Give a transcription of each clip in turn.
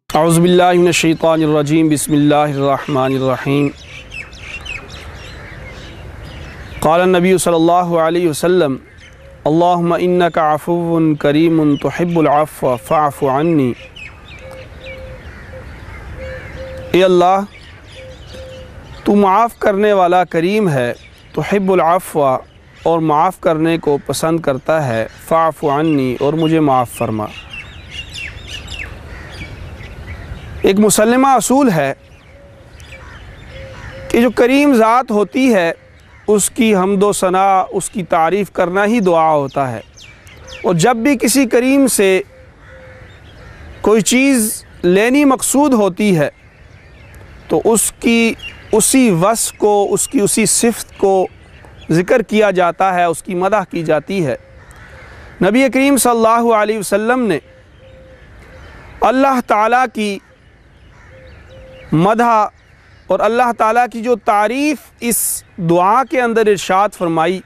اعوذ باللہ من الشیطان الرجیم بسم اللہ الرحمن الرحیم قال النبی صلی اللہ علیہ وسلم اللہم انک عفو کریم تحب العفو فاعف عنی۔ اے اللہ، تو معاف کرنے والا کریم ہے، تحب العفو اور معاف کرنے کو پسند کرتا ہے، فاعف عنی اور مجھے معاف فرما۔ ایک مسلمہ اصول ہے کہ جو کریم ذات ہوتی ہے اس کی حمد و ثنا، اس کی تعریف کرنا ہی دعا ہوتا ہے، اور جب بھی کسی کریم سے کوئی چیز لینی مقصود ہوتی ہے تو اس کی اسی وصف کو، اس کی اسی صفت کو ذکر کیا جاتا ہے، اس کی مدح کی جاتی ہے۔ نبی کریم صلی اللہ علیہ وسلم نے اللہ تعالیٰ کی مدح اور اللہ تعالیٰ کی جو تعریف اس دعا کے اندر ارشاد فرمائی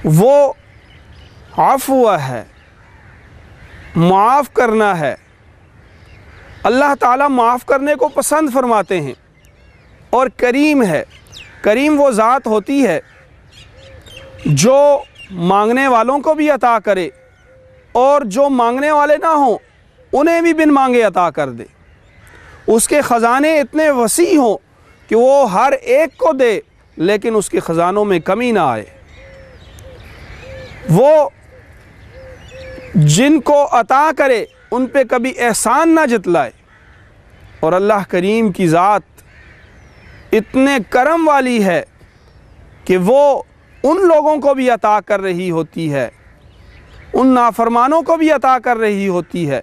وہ عفو ہے، معاف کرنا ہے۔ اللہ تعالیٰ معاف کرنے کو پسند فرماتے ہیں، اور کریم ہے۔ کریم وہ ذات ہوتی ہے جو مانگنے والوں کو بھی عطا کرے اور جو مانگنے والے نہ ہوں انہیں بھی بن مانگے عطا کر دے۔ اس کے خزانے اتنے وسیع ہوں کہ وہ ہر ایک کو دے لیکن اس کے خزانوں میں کمی نہ آئے۔ وہ جن کو عطا کرے ان پہ کبھی احسان نہ جتلائے، اور اللہ کریم کی ذات اتنے کرم والی ہے کہ وہ ان لوگوں کو بھی عطا کر رہی ہوتی ہے، ان نافرمانوں کو بھی عطا کر رہی ہوتی ہے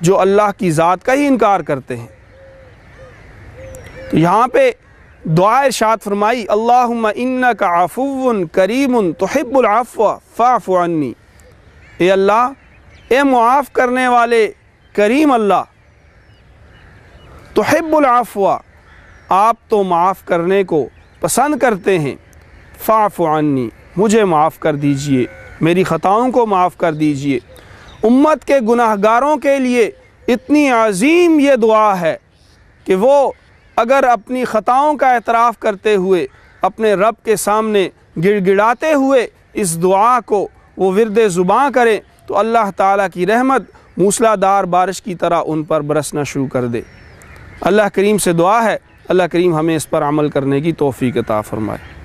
جو اللہ کی ذات کا ہی انکار کرتے ہیں۔ تو یہاں پہ دعا ارشاد فرمائی اللہم انک عفو کریم تحب العفو فاعف عنی۔ اے اللہ، اے معاف کرنے والے کریم اللہ، تحب العفو، آپ تو معاف کرنے کو پسند کرتے ہیں، فاعف عنی، مجھے معاف کر دیجئے، میری خطاؤں کو معاف کر دیجئے۔ امت کے گناہ گاروں کے لیے اتنی عظیم یہ دعا ہے کہ وہ اگر اپنی خطاؤں کا اعتراف کرتے ہوئے اپنے رب کے سامنے گڑ گڑاتے ہوئے اس دعا کو وہ ورد زباں کریں تو اللہ تعالیٰ کی رحمت موسلا دھار بارش کی طرح ان پر برسنا شروع کر دے۔ اللہ کریم سے دعا ہے اللہ کریم ہمیں اس پر عمل کرنے کی توفیق عطا فرمائے۔